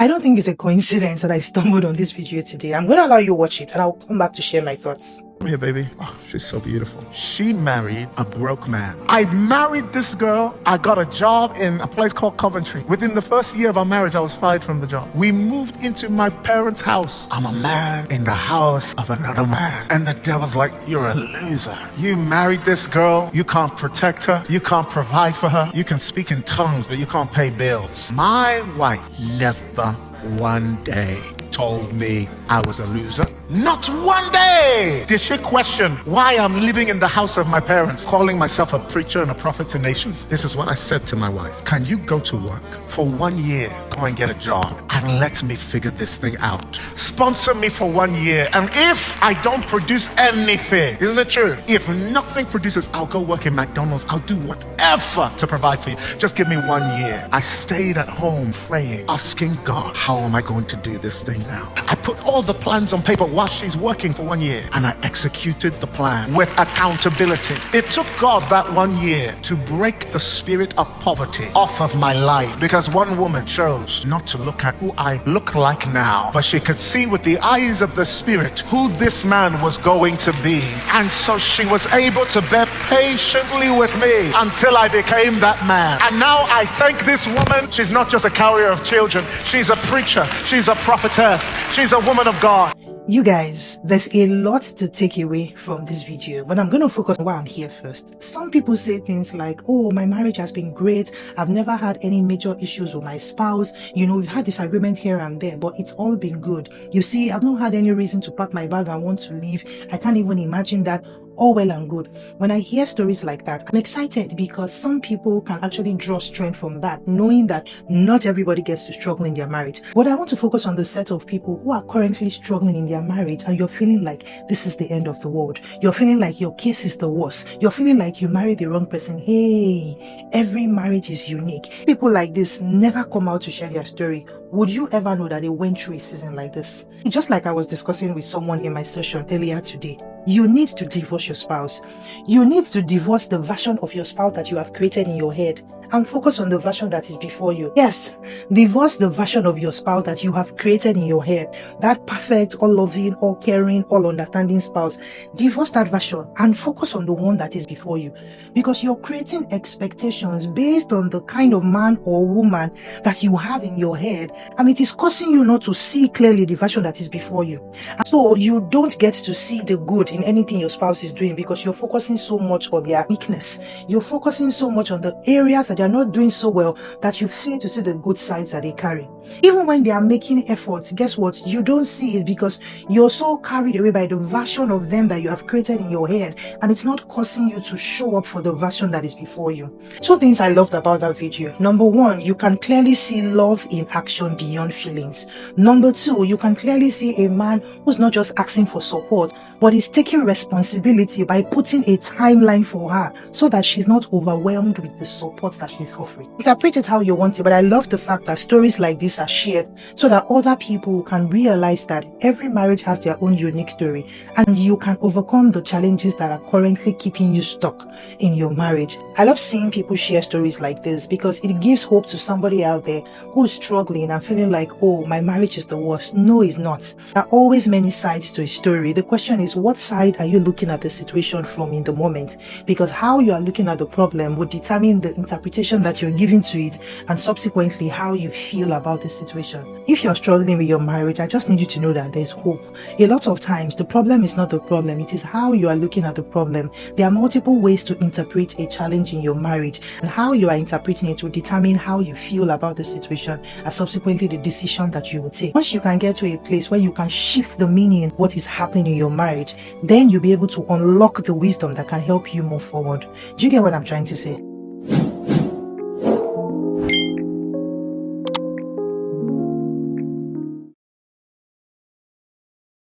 I don't think it's a coincidence that I stumbled on this video today. I'm going to allow you to watch it and I'll come back to share my thoughts. Come here, baby. Oh, she's so beautiful. She married a broke man. I married this girl. I got a job in a place called Coventry. Within the first year of our marriage, I was fired from the job. We moved into my parents' house. I'm a man in the house of another man. And the devil's like, you're a loser. You married this girl. You can't protect her. You can't provide for her. You can speak in tongues, but you can't pay bills. My wife never one day told me I was a loser. Not one day did she question why I'm living in the house of my parents, calling myself a preacher and a prophet to nations. This is what I said to my wife. Can you go to work for 1 year, go and get a job, and let me figure this thing out? Sponsor me for 1 year, and if I don't produce anything, isn't it true? If nothing produces, I'll go work in McDonald's. I'll do whatever to provide for you. Just give me 1 year. I stayed at home praying, asking God, how am I going to do this thing now? I put all the plans on paper while she's working for 1 year, and I executed the plan with accountability. It took God that 1 year to break the spirit of poverty off of my life, because one woman chose not to look at who I look like now, but she could see with the eyes of the spirit who this man was going to be. And so she was able to bear patiently with me until I became that man. And now I thank this woman. She's not just a carrier of children. She's a preacher. She's a prophetess. She's a woman of God. You guys, there's a lot to take away from this video, but I'm going to focus on why I'm here first. Some people say things like, oh, my marriage has been great. I've never had any major issues with my spouse. You know, we've had disagreement here and there, but it's all been good. You see, I've not had any reason to pack my bag and want to leave. I can't even imagine that. All well and good. When I hear stories like that, I'm excited because some people can actually draw strength from that, knowing that not everybody gets to struggle in their marriage. But I want to focus on the set of people who are currently struggling in their marriage, and you're feeling like this is the end of the world. You're feeling like your case is the worst. You're feeling like you married the wrong person. Hey, every marriage is unique. People like this never come out to share their story. Would you ever know that they went through a season like this? Just like I was discussing with someone in my session earlier today, you need to divorce your spouse. You need to divorce the version of your spouse that you have created in your head and focus on the version that is before you. Yes, divorce the version of your spouse that you have created in your head. That perfect, all loving, all caring, all understanding spouse. Divorce that version and focus on the one that is before you. Because you're creating expectations based on the kind of man or woman that you have in your head, and it is causing you not to see clearly the version that is before you. And so you don't get to see the good in anything your spouse is doing because you're focusing so much on their weakness. You're focusing so much on the areas that they're not doing so well that you fail to see the good sides that they carry. Even when they are making efforts, guess what? You don't see it because you're so carried away by the version of them that you have created in your head, and it's not causing you to show up for the version that is before you. Two things I loved about that video. Number one, you can clearly see love in action beyond feelings. Number two, you can clearly see a man who's not just asking for support, but is taking responsibility by putting a timeline for her so that she's not overwhelmed with the support that she's offering. Interpret it how you want it, but I love the fact that stories like this are shared so that other people can realize that every marriage has their own unique story, and you can overcome the challenges that are currently keeping you stuck in your marriage. I love seeing people share stories like this because it gives hope to somebody out there who's struggling and feeling like, oh, my marriage is the worst. No, it's not. There are always many sides to a story. The question is, what side are you looking at the situation from in the moment? Because how you are looking at the problem would determine the interpretation that you're giving to it, and subsequently how you feel about the situation. If you're struggling with your marriage, I just need you to know that there's hope. A lot of times the problem is not the problem, it is how you are looking at the problem. There are multiple ways to interpret a challenge in your marriage, and how you are interpreting it will determine how you feel about the situation and subsequently the decision that you will take. Once you can get to a place where you can shift the meaning of what is happening in your marriage, then you'll be able to unlock the wisdom that can help you move forward. Do you get what I'm trying to say?